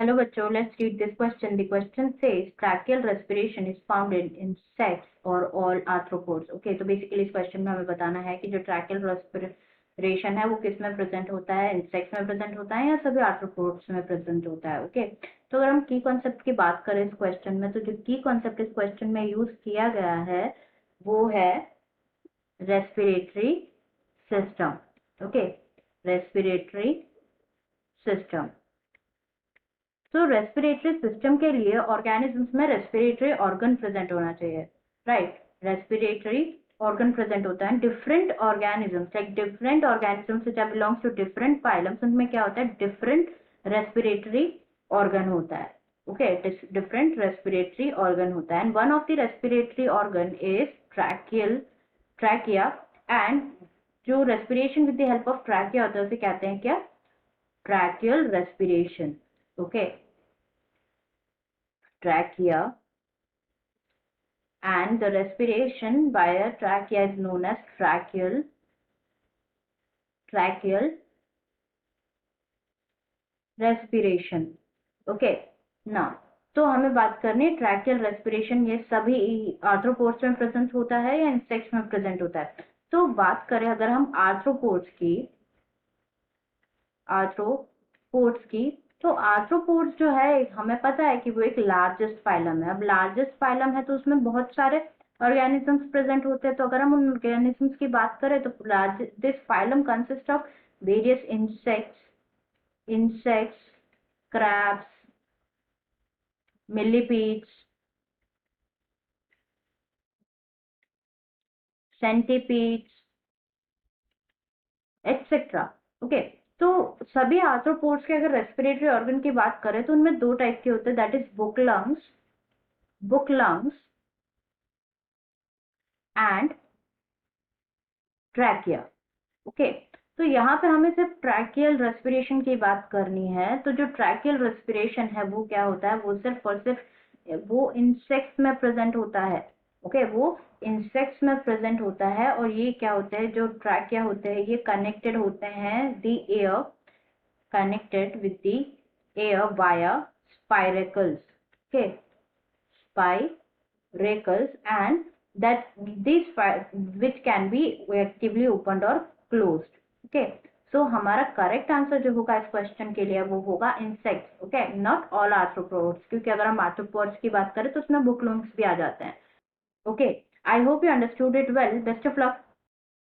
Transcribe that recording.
Hello बच्चों, let's read this question. The question says tracheal respiration is found in insects or all arthropods. Okay, तो basically इस question में हमें बताना है कि जो ट्रैकियल रेस्पिरेशन है वो किस में प्रेजेंट होता है, इंसेक्ट्स में प्रेजेंट होता है या सभी आर्थ्रोपोड्स में प्रेजेंट होता है. ओके, तो अगर हम की कॉन्सेप्ट की बात करें इस क्वेश्चन में, तो जो की कॉन्सेप्ट इस क्वेश्चन में यूज किया गया है वो है respiratory system. Okay, respiratory system. तो रेस्पिरेटरी सिस्टम के लिए ऑर्गेनिजम्स में रेस्पिरेटरी ऑर्गन प्रेजेंट होना चाहिए. राइट, रेस्पिरेटरी ऑर्गन प्रेजेंट होता है. Different organisms like different organisms which belongs to different phylums, उनमें क्या होता है, डिफरेंट रेस्पिरेटरी ऑर्गन होता है. ओके, डिफरेंट रेस्पिरेटरी ऑर्गन होता है. And one of the respiratory organ is trachea. And जो respiration with the help of trachea होता है उसे कहते हैं क्या, tracheal respiration. Okay, trachea, and the respiration via trachea is known as tracheal respiration. Okay, now तो हमें बात करनी है ट्रैकियल रेस्पिरेशन ये सभी आर्थ्रोपोड्स में प्रेजेंट होता है या इंसेक्ट्स में प्रेजेंट होता है. तो बात करें अगर हम आर्थ्रोपोड्स की, तो आर्थ्रोपोड्स जो है हमें पता है कि वो एक लार्जेस्ट फाइलम है. अब लार्जेस्ट फाइलम है तो उसमें बहुत सारे ऑर्गेनिजम्स प्रेजेंट होते हैं. तो अगर हम उन ऑर्गेनिजम्स की बात करें तो this phylum consist of various insects, crabs, millipedes, centipedes, etcetera. Okay, तो सभी आर्थ्रोपोड्स के अगर रेस्पिरेटरी ऑर्गन की बात करें तो उनमें दो टाइप के होते हैं, that is book lungs and trachea. Okay, तो यहाँ पे हमें सिर्फ ट्रैकियल रेस्पिरेशन की बात करनी है. तो जो ट्रैकियल रेस्पिरेशन है वो क्या होता है, वो सिर्फ और सिर्फ वो इंसेक्ट्स में प्रेजेंट होता है. ओके, वो इंसेक्ट्स में प्रेजेंट होता है. और ये क्या होता है, जो ट्रैकिया होते हैं ये कनेक्टेड होते हैं the air, connected with the air via spiracles. Okay, spiracles, and that these which can be actively opened or closed. Okay, so हमारा करेक्ट आंसर जो होगा इस क्वेश्चन के लिए वो होगा insects. Okay, not all arthropods, क्योंकि अगर हम आर्थ्रोपोड्स की बात करें तो उसमें बुकलंग्स भी आ जाते हैं. Okay, I hope you understood it well. Best of luck.